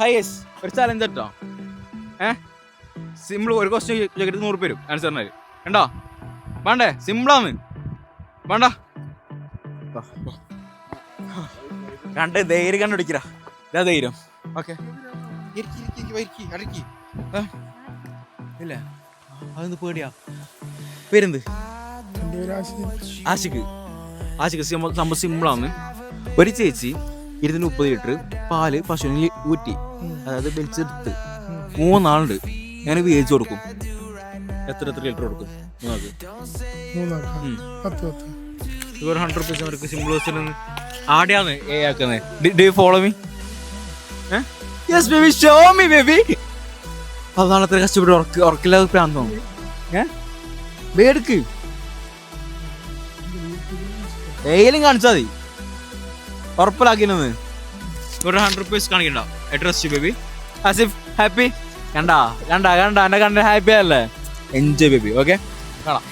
ഹൈസ് ഒരു ചലഞ്ച് കേട്ടോ. സിമ്പിൾ ഒരു ക്വസ്റ്റ്യൻ ചോദിച്ചിട്ട് 100 വരും ആൻസറിനായി. കണ്ടോ വേണ്ടേ? സിമ്പിളാണ്. വേണ്ട കണ്ട് ധൈര്യം കണ്ടുപിടിക്കടാ. ഇതാ ധൈര്യം. ഓക്കെ ഇല്ല അതെന്ത് പേടിയാ? പേരെന്ത്? ആഷിക്ക്. സംഭവം സിമ്പിളാണ്. ഒരു ചേച്ചി 230 ലിറ്റർ പാല് പശുവിന് ഊറ്റി, അതായത് വലിച്ചെടുത്ത് 3 ആളുണ്ട്. ഞാൻ വേവിച്ച് കൊടുക്കും. എത്ര ലിറ്റർ കൊടുക്കും? 100 rupees അവർക്ക് സിമ്പിൾ ക്വസ്റ്റ്യൻ ആടെയാണ് എ ആക്കുന്നത്. Do you follow me? Yes baby, show me baby. അതാണ് അത്ര കഷ്ടപ്പെട്ട് ഉറക്കില്ലാതെ പ്രാന്ത് തോന്നും. വേടുക്ക് ഏലും കാണിച്ചാൽ മതി. ഉറപ്പിലാക്കിയെന്ന് 100 rupees കാണിക്കണ്ട. Trust baby. ആസിഫ് ഹാപ്പി? കണ്ടാ എന്നെ കണ്ട ഹാപ്പി അല്ലേ? Enjoy baby. ഓക്കെ കാണാം.